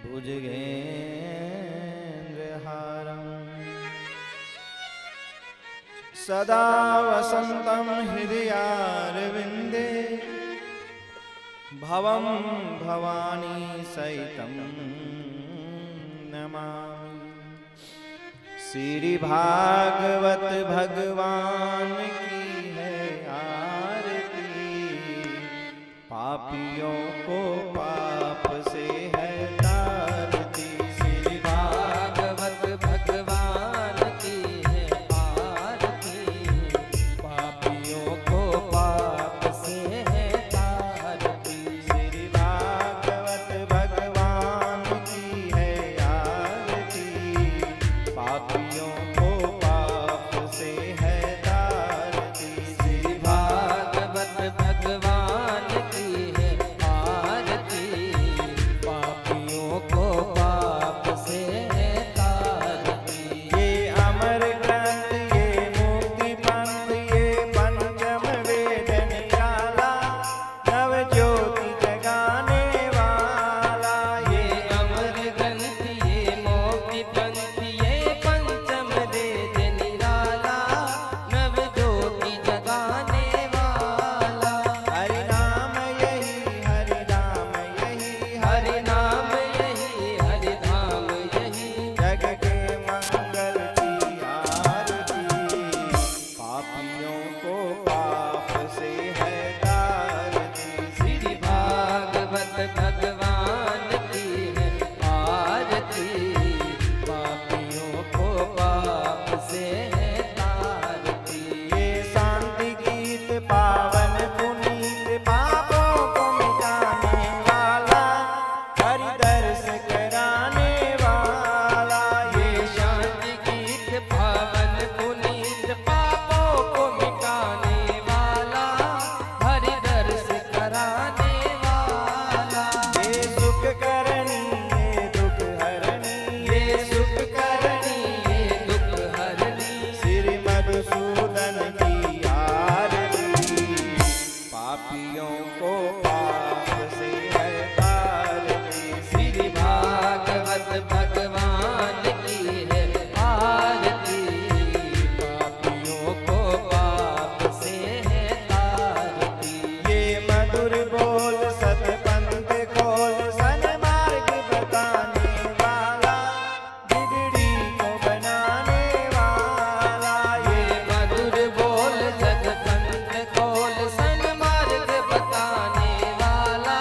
भुजगेन्द्रहारम् सदा वसन्तं हृदयारविन्दे भवं भवानी सहितं नमामि। श्री भागवत भगवान की है आरती, पापियों को पाप से है तारती। श्री भागवत भगवान की है आरती, पापियों को पाप से है तारती। श्री भागवत भगवान की है आरती, पापियों को पाप से है तारती। श्री भागवत भगवान की है आरती, पापियों को पाप से है तारती। ये अमर ग्रंथ, ये मुक्ति पंथ, ये पंचम वेद निराला, नव ज्योति जगाने वाला। ये अमर ग्रंथ, ये मोक्ति पंथ, ये पंचम वेद निराला, नव ज्योति जगाने वाला। हरि नाम यही, हरि नाम यही, हरि नाम यही, हरि धाम यही, जग के मंगल की आरती। पापियों को पाप से है तारती। श्री भागवत भगवान की है आरती, पापियों को पाप से है तारती। ये शांति गीत पावन पुनीत, पापों को मिटाने वाला, हरि दर्श कराने वाला। ये शांति गीत पावन पुनीत, पापों को मिटाने वाला, हरि दर्श कराने वाला। ये सुख करनी, ये दुख हरनी, ये सुख करनी, ये दुख हरनी, श्री मधुसूदन की आरती। पापियों को पाप से है तारती। श्री भागवत भगवान की है आरती, पापियों को पाप से है तारती। ये मधुर बोल सतपंथ खोल, सन्मार्ग बताने वाला, बिगड़ी को बनाने वाला। ये मधुर बोल सतपंथ खोल, सन्मार्ग बताने वाला,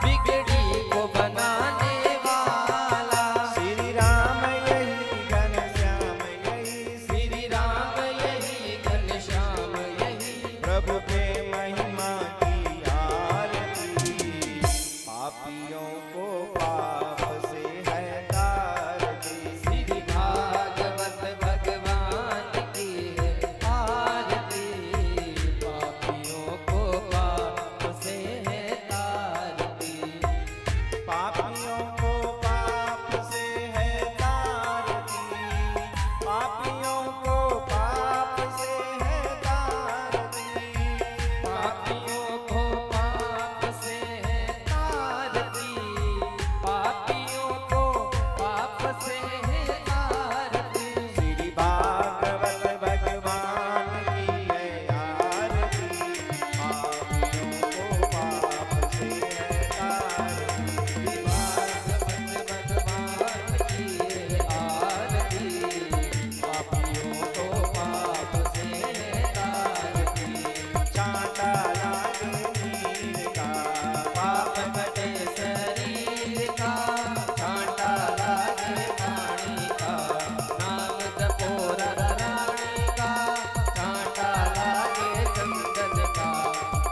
बिगड़ी को बनाने वाला। श्री राम यही, घनश्याम यही, श्री राम यही, घनश्याम यही, प्रभु के महिमा की आरती। पापियों को पाप से है तारती। श्री भागवत भगवान की है आरती, पापियों को पाप से है तारती। पापियों को पाप से है तारती। पापियों को पाप से है तारती। पापियों को पाप से है तारती, पापियों को पाप से है तारती। श्री भागवत भगवान की है आरती, पापियों को पाप से है तारती। भागवत भगवान की है आरती, पापियों को पाप से है तारती। चांटा लागे नीर का, पाप कटे शरीर का, कांटा लागे पानी का, नाम जपो रानी का। कांटा लागे चंदन का,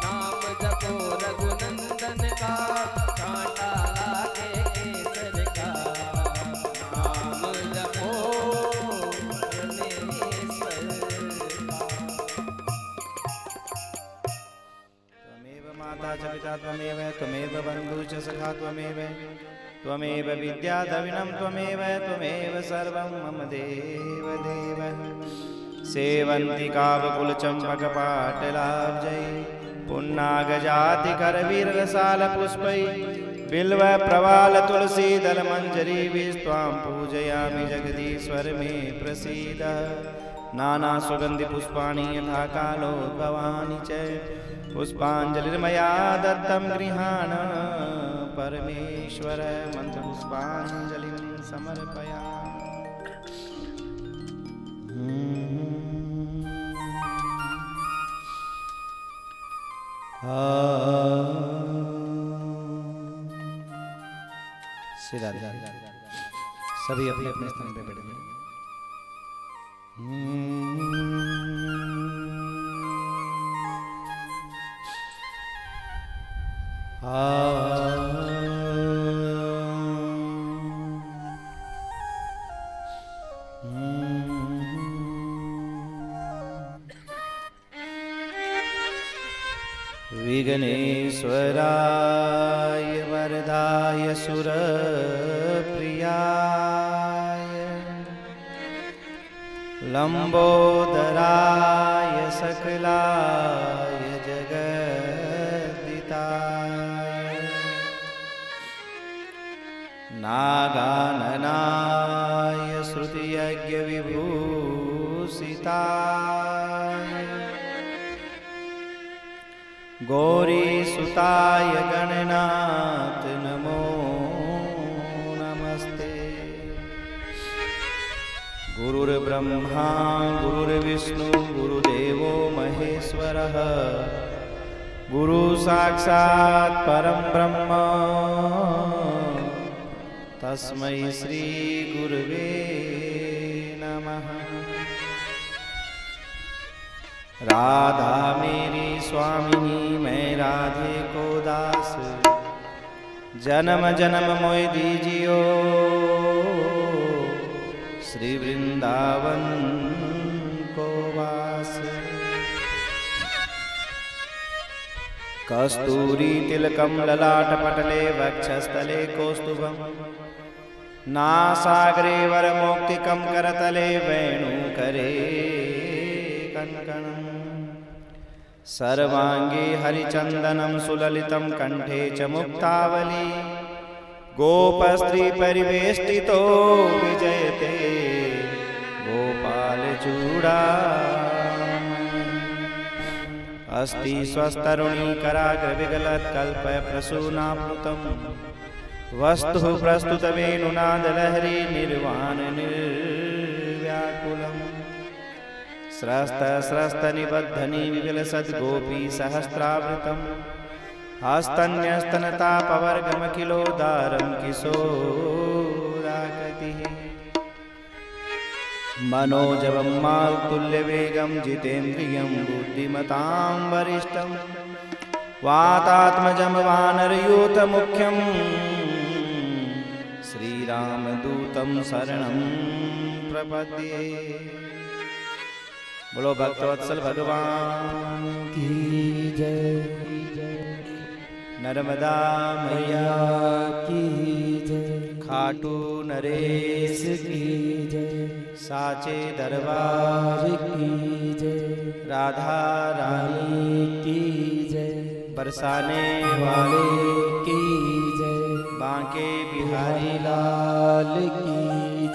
नाम जपो रघुनंदन का। कांटा लागे केसर का, नाम जपो परमेश्वर का। त्वमेव माता च पिता त्वमेव, त्वमेव बन्धुः च सखा त्वमेव, त्वमेव विद्याधविनं त्वमेव, त्वमेव सर्वं मम देव देव। सेवन्ति कावकुलचम्पकपाटलाब्जै, पुन्नागजातिकरविरलसालपुष्पै, बिल्व प्रवाल तुलसी दल मंजरी विस्त्वां पूजयामि जगदीश्वर मे प्रसीद नाना सुगंधि पुष्पाणि यथा कालोद्भवानि च पुष्पांजलिर्मया दत्तं गृहाण परमेश्वर मंत्र पुष्पांजलिं समर्पयामि। सभी अपने अपने स्थान पे बैठ गए। विघ्नेश्वराय वरदाय सुरप्रियाय लंबोदराय सकलाय जगद्दिताय नागाननाय श्रुतियज्ञ विभूषिताय गौरीसुताय गणनाथ नमो नमस्ते। गुरुर्ब्रह्मा गुरुर्विष्णु गुरुदेवो महेश्वरः गुरु साक्षात् परं ब्रह्म तस्मै श्री गुरुवे नमः। राधा मेरी स्वामिनी मैं राधे को दास जन्म जन्म मोय दीजियो श्री वृंदावन को वास। कस्तूरी तिलकम ललाट पटले वक्षस्थले कौस्तुभम नासाग्रे वरमौक्तिकं करतले वेणुकरे कङ्कणम् सर्वांगे हरिचंदनं सुललितं कंठे च मुक्तावली गोपस्त्री परिवेष्टितो विजयते गोपालचूड़ा अस्ति स्वस्तरुणी कराग्रविगलत्कल्पय प्रसूनाप्लुतं वस्तु प्रस्तुतवेणुनादलहरी निर्वाण निर्व्याकुलम् स्रस्त निबद्धनी विगल सद्गोपी सहस्रावृतम हस्तन्यस्तनतापवर्गमखिलोदारं किशोराकृतिः मनोजवं मारुतुल्यवेगं जितेन्द्रियं बुद्धिमतां वरिष्ठं वातात्मजं वानरयूथमुख्यं श्रीरामदूतं शरणं प्रपद्ये। बोलो भक्तवत्सल भगवान की जय। नर्मदा मैया की जय। खाटू नरेश की जय। साचे दरबार की जय। राधा रानी की जय। बरसाने वाले की जय। बांके बिहारी लाल की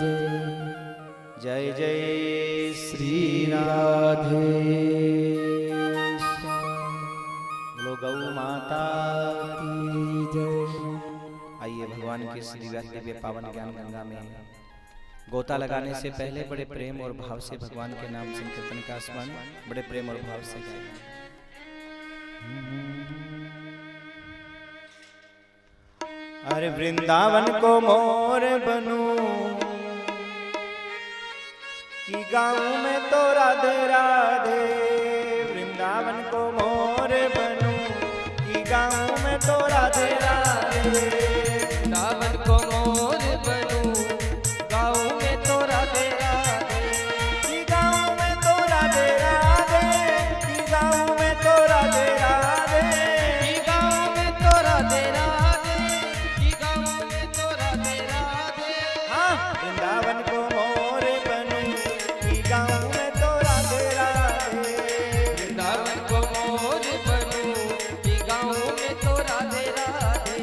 जय। जय जय श्री राधे। बोलो गौ माता की जय। आइए भगवान की श्री दिव्य पावन ज्ञान गंगा में गोता लगाने से पहले बड़े प्रेम और भाव से भगवान के नाम संकीर्तन का स्मरण बड़े प्रेम और भाव से गाएं। अरे वृंदावन को मोर बनूं कि गाँव में तो राधे राधे। वृंदावन को मोर बनूं कि गाँव में तो राधे राधे। वृंदावन को मोर बनूं गाँव में तो राधे राधे। कि गाँव में तो राधे राधे। कि गाँव में तो राधे राधे। कि गाँव में तो राधे राधे। कि गाँव में तो राधे राधे। हाँ वृंदावन को मोर बनूं कि गाँव में तो राधे राधे। वृंदावन को मोर बनूं कि गाँव में तो राधे राधे।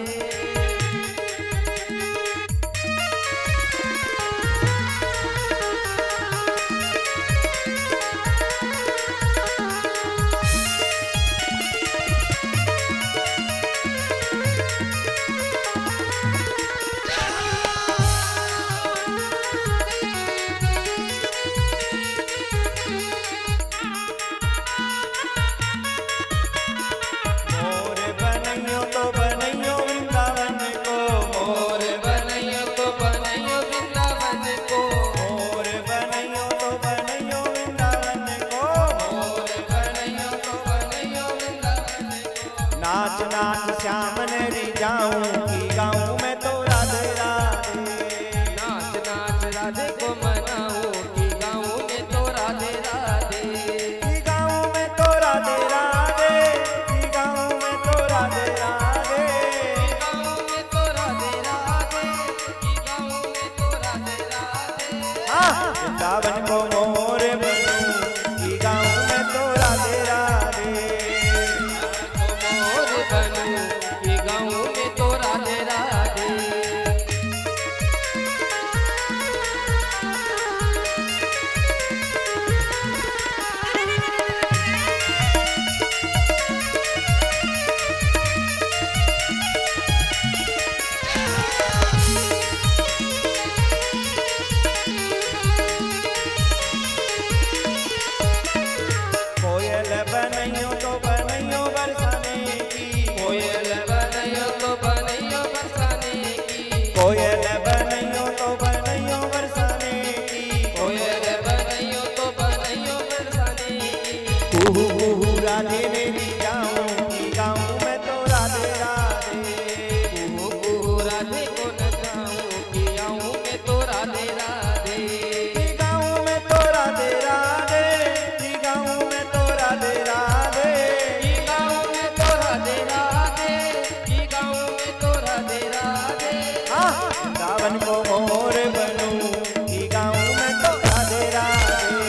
वृंदावन को मोर बनूं कि गाँव में तो राधे राधे। मोर बनूं कि गाँव में तो राधे राधे। कोयल बनैयो तो बनैयो बरसाने की, कोयल बनैयो तो बनैयो बरसाने की। कोयल बनैयो तो बनैयो बरसाने की, कोयल बनैयो तो बनैयो बरसाने की। कुहू कुहू राधे मेरी जाऊं कि गाँव में तो राधे राधे। कुहू कुहू राधे को न गाऊं कि गाऊं में तो राधे राधे। कि गाँव में तो राधे राधे, कि गाँव में तो राधे राधे। कि गाऊं में तो राधे राधे, कि गाऊं में तो राधे राधे। वृंदावन को मोर बनूं कि गाँव में तो राधे राधे।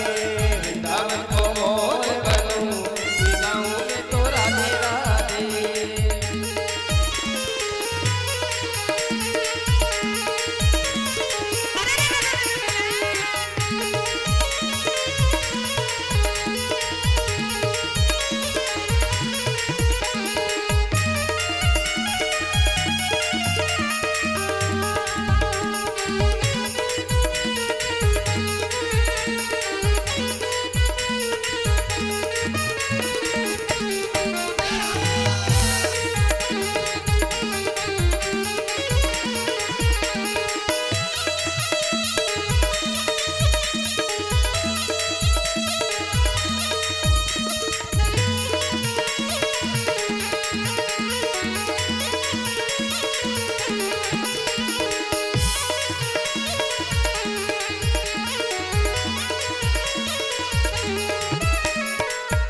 वृंदावन को मोर बनूं कि गाऊं में तो राधे राधे।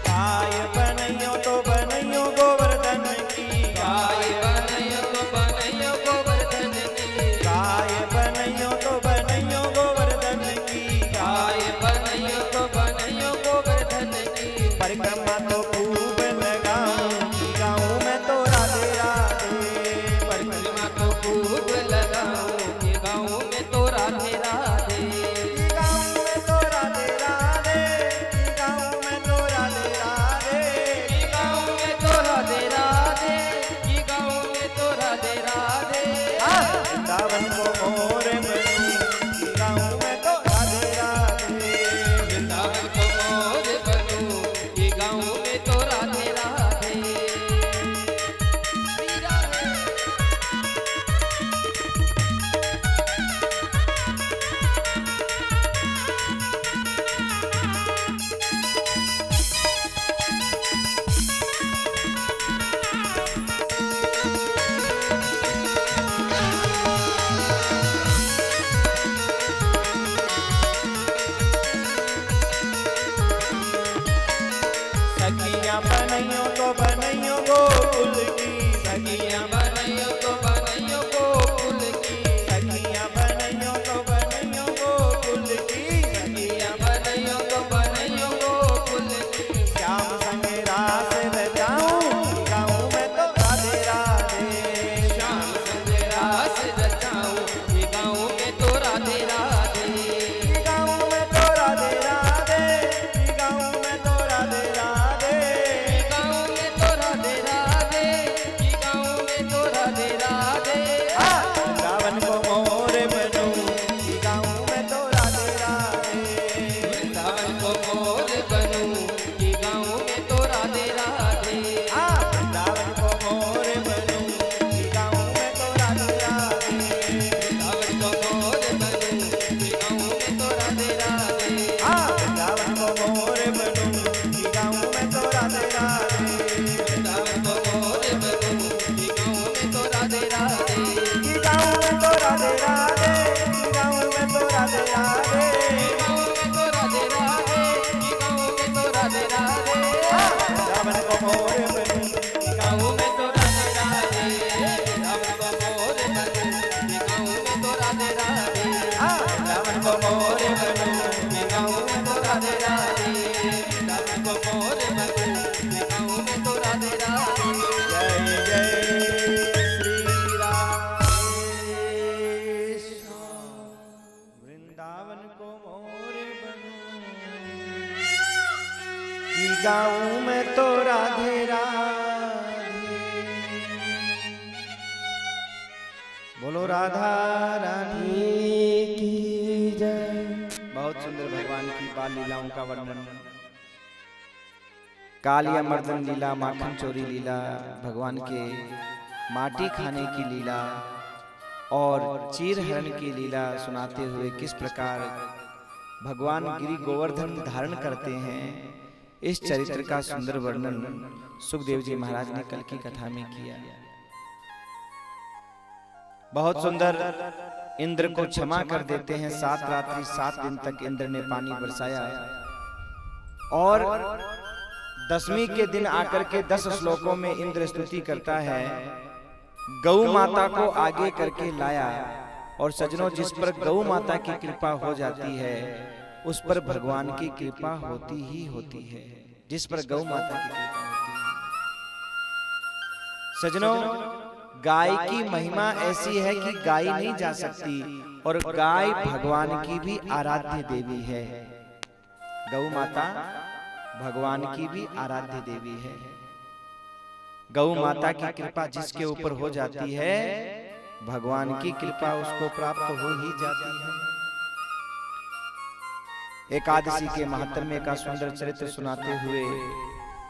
गाय बनैयो तो बनैयो गोवर्धन की, गाय बनैयो तो बनैयो गोवर्धन की। गाय बनैयो तो बनैयो गोवर्धन की। गाय बनैयो तो बनैयो गोवर्धन की। परिक्रमा तो खूब लगाऊं कि गाँव में तो राधे राधे। परिक्रमा तो खूब लगाऊं कि गाऊं में तो राधे राधे। कि गाँव में तो राधे राधे, कि गाँव में तो राधे राधे। कि गाऊं में तो राधे राधे, कि गाऊं में तो राधे राधे। वृंदावन को मोर बनूं कि गाँव में तो राधे राधे। वृंदावन को मोर बनूं कि गाऊं में तो राधे राधे। श्री राधे। सखियां बनैयो तो बनैयो गोकुल की, सखियां बनैयो तो बनैयो गोकुल की। सखियां बनैयो तो बनैयो गोकुल की। सखियां बनैयो तो बनैयो गोकुल की। श्याम संग रास रचाऊं कि गाँव में तो राधे राधे। श्याम संग रास रचाऊं कि गाऊं में तो राधे राधे। कि गाँव में तो राधे राधे, कि गाँव में तो राधे राधे। कि गाऊं में तो राधे राधे, कि गाऊं में तो राधे राधे। वृंदावन को मोर बनूं कि गाँव में तो राधे राधे। वृंदावन को मोर बनूं कि गाऊं में तो राधे राधे। वृंदावन को मोर बनूं कि गाँव में तो राधे राधे। वृंदावन को मोर बनूं कि गाऊं में तो राधे राधे। वृंदावन को मोर बनूं कि गाँव में तो राधे राधे। वृंदावन को मोर बनूं कि गाऊं में तो राधे राधे। कि गाँव में तो राधे राधे, कि गाँव में तो राधे राधे। गाऊं में तो राधे राधे, कि गाऊं में तो राधे राधे। वृंदावन को मोर बनूं कि गाँव गाऊं में तो राधे राधे। वृंदावन को मोर बनूं कि गाऊं में तो राधे राधे। वृंदावन को मोर बनूं कि गाऊं मैं तो राधे राधे। बोलो राधा रानी की जय। बहुत सुंदर भगवान की बाल लीलाओं का वर्णन। कालिया मर्दन लीला, माखन चोरी लीला, भगवान के माटी खाने की लीला और चीर हरण की लीला सुनाते हुए किस प्रकार भगवान गिरि गोवर्धन धारण करते हैं, इस चरित्र का सुंदर वर्णन सुखदेव जी महाराज ने कल की कथा में किया। बहुत सुंदर। इंद्र को क्षमा कर देते हैं। 7 रात्रि 7 दिन तक इंद्र ने पानी बरसाया और 10वीं के दिन आकर के 10 श्लोकों में इंद्र स्तुति करता है। गौ माता को आगे करके लाया और सजनों, जिस पर गौ माता की कृपा हो जाती है उस पर भगवान की कृपा होती ही होती है। जिस पर गौ माता की कृपा होती है। सजनों, गाय की महिमा ऐसी है कि गाय नहीं जा सकती और गाय भगवान की भी आराध्य देवी है। गौ माता भगवान की भी आराध्य देवी है। गौ माता की कृपा जिसके ऊपर हो जाती है, भगवान की कृपा उसको प्राप्त हो ही जाती है। एकादशी के महात्म्य का सुंदर चरित्र सुनाते हुए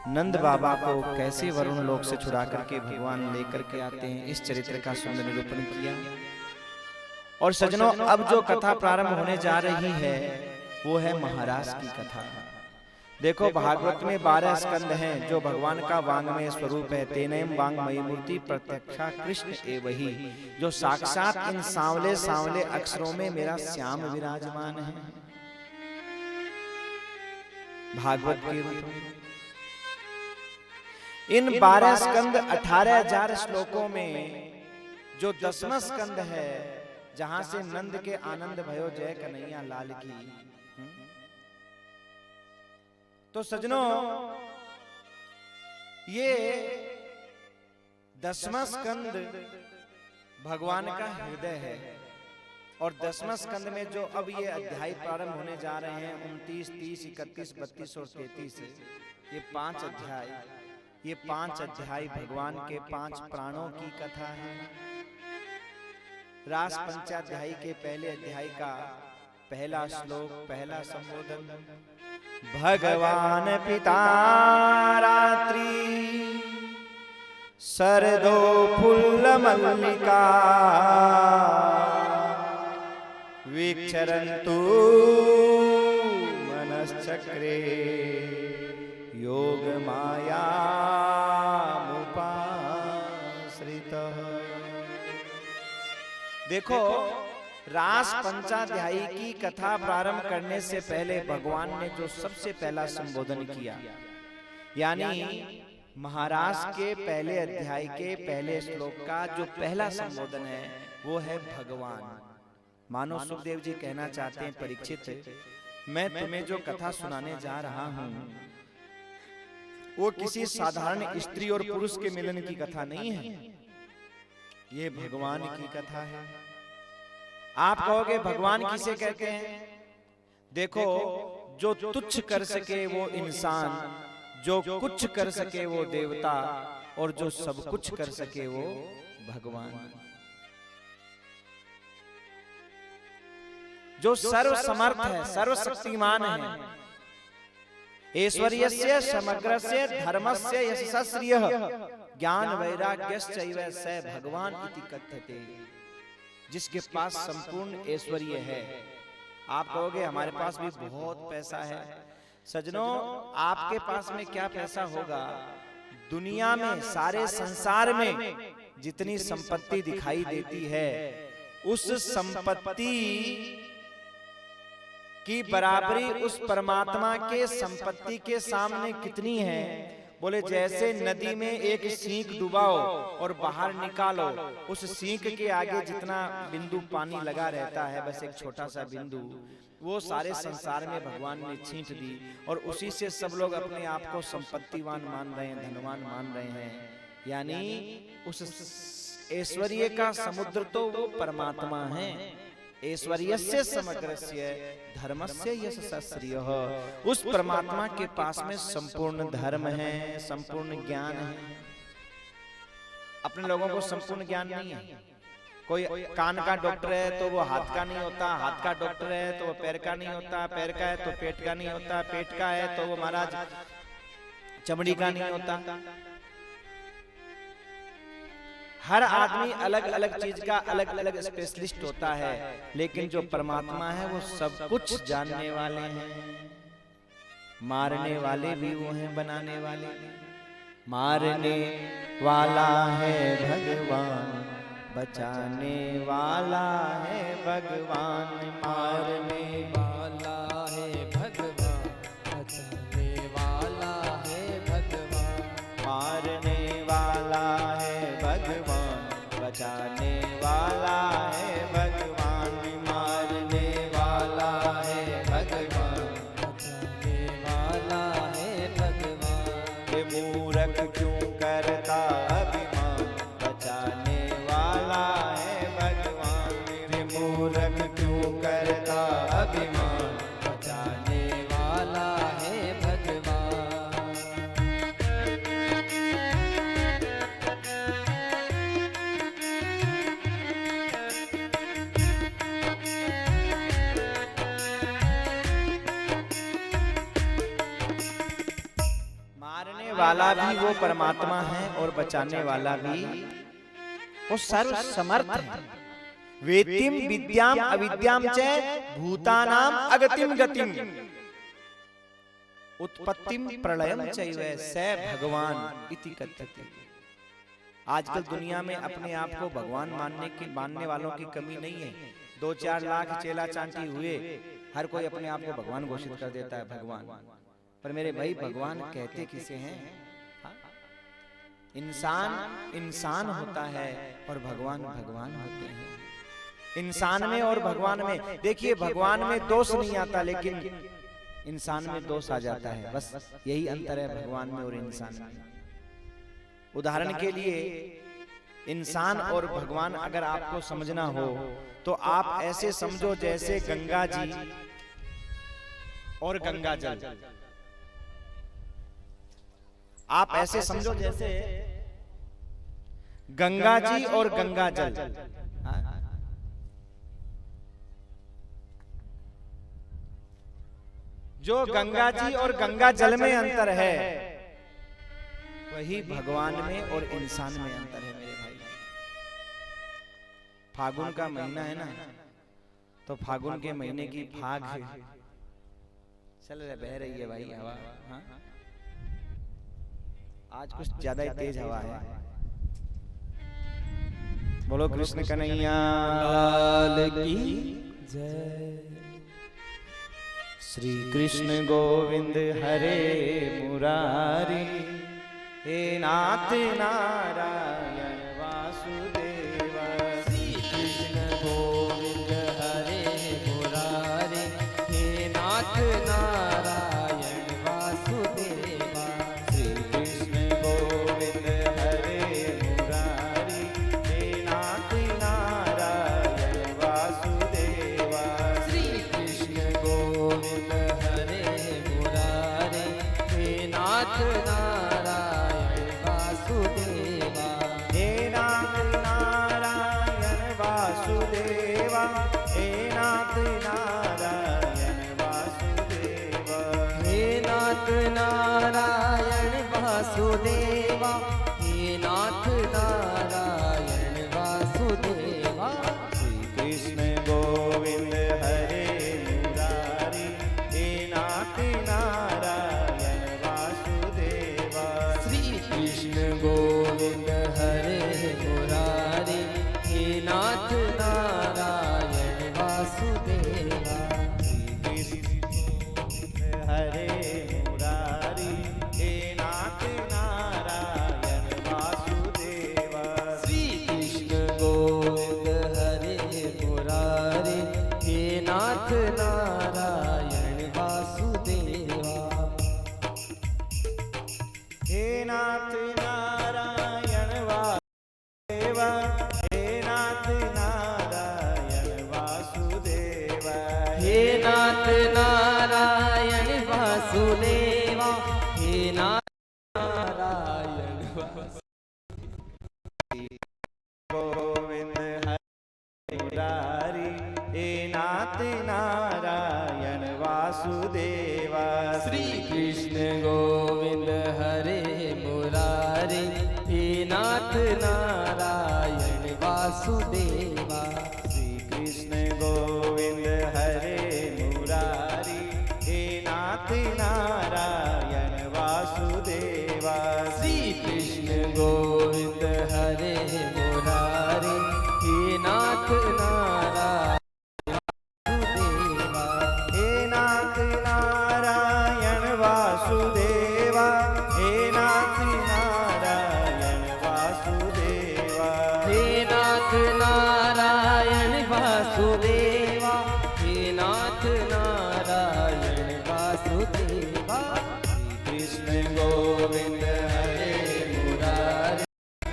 नंद बाबा को कैसे वरुण लोक से छुड़ा करके भगवान लेकर के आते हैं, इस चरित्र का सुंदर निरूपण किया। और सजनों, अब जो कथा प्रारंभ होने जा रही है वो है महाराज की कथा। देखो, भागवत में 12 स्कंद हैं जो भगवान का वांगमय स्वरूप है। तेनयम वांगमयी मूर्ति प्रत्यक्षा कृष्ण एवही, जो साक्षात इन सांवले सांवले अक्षरों में मेरा श्याम विराजमान है। भागवत के रूप में इन 12 स्कंद 18,000 श्लोकों में जो 10वां स्कंद है, जहां से नंद के आनंद भयो जय कन्हैया लाल की। तो सजनों, ये 10वां स्कंद भगवान का हृदय है। और 10वां स्कंद में जो अब ये अध्याय प्रारंभ होने जा रहे हैं, 29, 30, 31, 32 और 33, ये 5 अध्याय, ये 5 अध्याय भगवान के 5 प्राणों की कथा है। रास पंचाध्यायी के पहले अध्याय का पहला श्लोक, पहला संबोधन। भगवान पिता रात्रि सरदो फुल्ल मल्लिका वीक्षरन्तु मनश्चक्रे योग माया मुपाश्रितः। देखो, रास पंचाध्यायी की कथा प्रारंभ करने से पहले भगवान ने जो सबसे पहला संबोधन किया, यानी महाराज के पहले अध्याय के पहले श्लोक का जो पहला संबोधन है वो है भगवान। मानो सुखदेव जी कहना चाहते हैं, परीक्षित, मैं तुम्हें जो कथा सुनाने जा रहा हूं वो किसी साधारण स्त्री और पुरुष के मिलन की कथा नहीं है, ये भगवान की कथा है। आप कहोगे भगवान किसे कहते हैं? देखो, जो तुच्छ कर सके वो इंसान, जो कुछ कर सके वो देवता, और जो सब कुछ कर सके वो भगवान। जो सर्व समर्थ है, सर्वशक्तिमान है। ऐश्वर्यस्य समग्रस्य धर्मस्य यशस्श्रियः ज्ञान वैराग्यश्चैव स भगवान इति कथ्यते। जिसके पास संपूर्ण ऐश्वर्य है। आप कहोगे हमारे पास भी बहुत पैसा है। सजनों, आपके पास में क्या पैसा होगा? दुनिया में, सारे संसार में जितनी संपत्ति दिखाई देती है, उस संपत्ति की बराबरी उस परमात्मा के संपत्ति के सामने कितनी है? बोले, जैसे नदी में एक सींक डुबाओ और बाहर निकालो, उस सींक के आगे जितना बिंदु पानी लगा रहता है, बस एक छोटा सा बिंदु, वो सारे संसार में भगवान ने छींट दी और उसी से सब लोग अपने आप को संपत्तिवान मान रहे हैं, धनवान मान रहे हैं। यानी उस ऐश्वर्य का समुद्र तो वो परमात्मा है। ऐश्वर्यस्य समग्रस्य धर्मस्य यशः श्रियः। उस परमात्मा के पास में संपूर्ण धर्म है, संपूर्ण ज्ञान है। अपने लोगों को संपूर्ण ज्ञान नहीं है। कोई कान का डॉक्टर है तो वो हाथ का नहीं होता, हाथ का डॉक्टर है तो वो पैर का नहीं होता, पैर का है तो पेट का नहीं होता, पेट का है तो वो महाराज चमड़ी का नहीं होता। हर आदमी अलग अलग चीज का अलग अलग स्पेशलिस्ट होता है, लेकिन जो परमात्मा है वो सब कुछ जानने वाले हैं। मारने वाले भी वो हैं, बनाने वाले भी। मारने वाला है भगवान, बचाने वाला है भगवान। मारने वाला है भगवान, बचाने वाला है भगवान। मारने वाला है भगवान, बचाने वाला है भगवान। मारने वाला है भगवान, बचाने वाला है भगवान। ये मूर्ख क्यों करता अभिमान, बचाने वाला है भगवान। ये मूर्ख क्यों करता अभिमान, बचाने वाला है भगवान। मारने वाला भी वो परमात्मा है और बचाने वाला भी वो सर्व समर्थ है। वेतिम विद्याम अविद्याम च भूतानाम अगतिम गतिम उत्पत्तिम प्रलयम चैव स भगवान इति कथ्यते। आजकल दुनिया में अपने आप को भगवान मानने वालों की कमी नहीं है। 2-4 लाख चेला चांटी हुए, हर कोई अपने आप को भगवान घोषित कर देता है, भगवान। पर मेरे भाई भगवान कहते किसे हैं? इंसान इंसान होता है और भगवान भगवान होते हैं। इंसान में और भगवान में देखिए, भगवान में दोष नहीं आता, लेकिन इंसान में दोष आ जाता है। बस यही अंतर है भगवान में और इंसान में। उदाहरण के लिए, इंसान और भगवान अगर आपको समझना हो तो आप ऐसे समझो जैसे गंगा जी और गंगा जल। आप ऐसे समझो जैसे गंगा जी और गंगा जल। जो गंगा जी और गंगा जल में अंतर है, वही भगवान में और इंसान में अंतर है मेरे भाई। फागुन का महीना है ना, तो फागुन के महीने की फाग बह रही है भाई हवा। हाँ? आज कुछ ज्यादा ही तेज हवा है। बोलो कृष्ण कन्हैया लाल की जय। श्री कृष्ण गोविंद हरे मुरारी, हे नाथ नारायण वासुदेव। श्री कृष्ण गोविंद हरे मुरारी, हे नाथ नारायण वासुदेवा। श्री कृष्ण गोविंद हरे मुरारी, हे नाथ नारायण वासुदेवा। श्री कृष्ण गोविंद हरे मुरारी, हे नाथ नारायण वासुदेवा। हे नाथ नारायण वासुदेवा, हे नाथ नारायण वासुदेवा। हे नाथ नारायण वासुदेवा, हे नाथ नारायण वासुदेवा। श्री कृष्ण गोविंद हरे मुरारी, हे नाथ नारायण वासुदेवा। श्री कृष्ण गोविंद हरे मुरारी, हे नाथ नारायण वासुदेवा। श्री कृष्ण गोविंद हरे मुरारी, हे नाथ नारायण वासुदेवा। श्री कृष्ण गोविंद हरे मुरारी, हे नाथ नारायण वासुदेवा। हे नाथ नारायण वासुदेवा, हे नाथ नारायण वासुदेवा। हे नाथ नारायण वासुदेवा, हे नाथ नारायण गोविंद हरे मुरारी, हे नाथ नारायण वासुदेवा। श्री कृष्ण गोविंद हरे मुरारी, हे नाथ नारायण वासुदेवा। श्री कृष्ण गोविंद हरे मुरारी, हे नाथ नारायण वासुदेवा। श्री कृष्ण गोविंद हरे मुरारी, हे नाथ नारायण वासुदेवा। हे नाथ नारायण वासुदेवा, हे नाथ नारायण वासुदेवा। हे नाथ नारायण वासुदेवा, हे नाथ नारायण वासुदेवा। श्री कृष्ण गोविंद हरे मुरारी,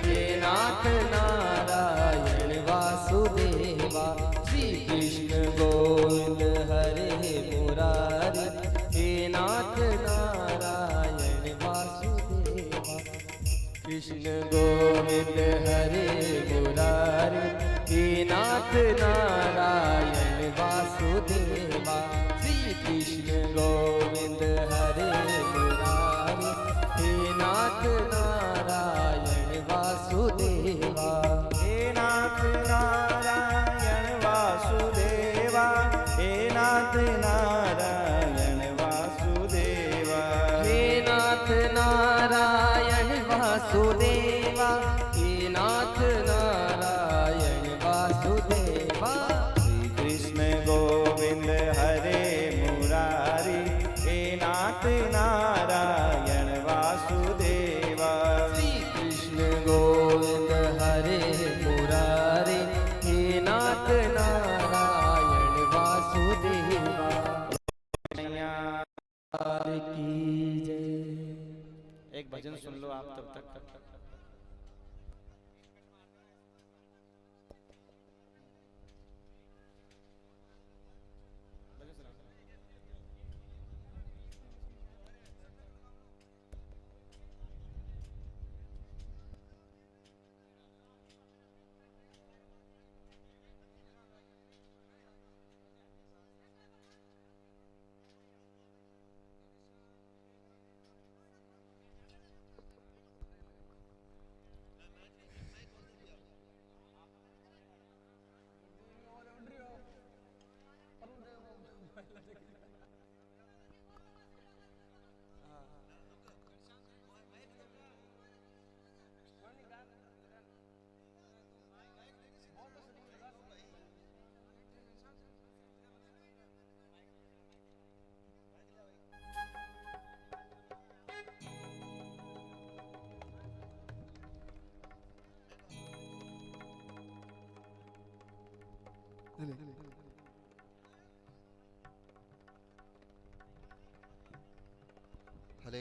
हे नाथ नारायण वासुदेवा। श्री कृष्ण गोविंद हरे मुरारी, हे नाथ नारायण वासुदेवा। कृष्ण गोविंद हरे मुरारी, हे नाथ नारायण वासुदेवा। श्री कृष्ण गोविंद हरे मुरारी, हे नाथ नारायण वासुदेवा। हे नाथ नारायण वासुदेवा, हे नाथ नारायण वासुदेवा। हे नाथ नारायण वासुदेवा, हे नाथ नारायण वासुदेवा। श्री कृष्ण गोविंद हरे मुरारी, हे नाथ नारायण वासुदेवा। श्री कृष्ण गोविंद हरे मुरारी, हे नाथ नारायण वासुदेवा। की जय। एक भजन सुन लो आप तब तक।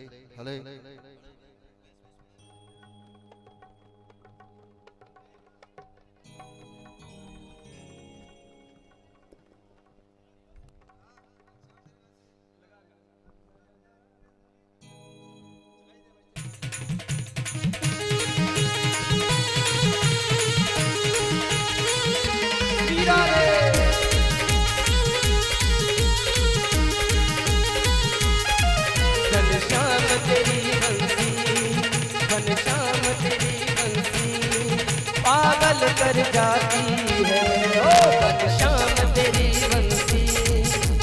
हले घनश्याम तेरी बंसी, घनश्याम तेरी बंसी पागल कर जाती है। ओ घनश्याम तेरी बंसी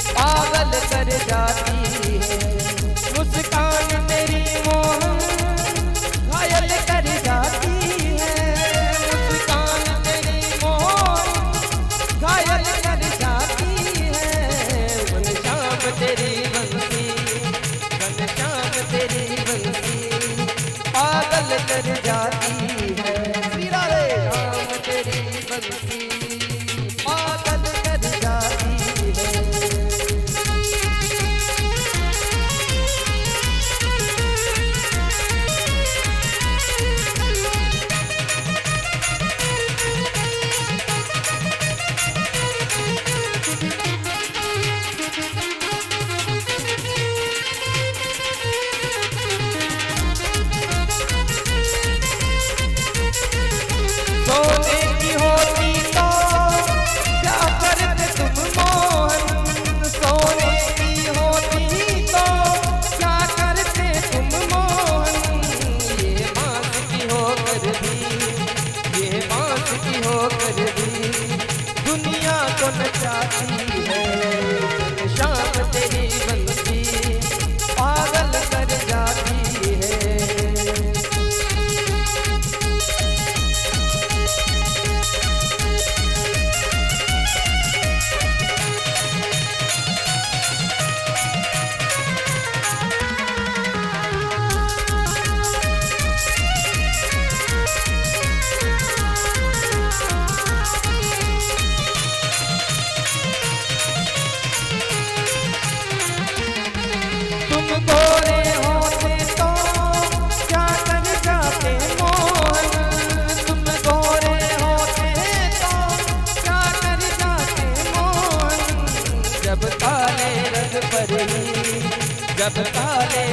पागल कर जाती है। मुस्कान तेरी मोहन घायल कर जाती है। मुस्कान तेरी मोहन घायल कर जाती है। घनश्याम तेरी बंसी, घनश्याम तेरी बंसी पागल कर जाती है। श्री राम तेरी बंसी जब काले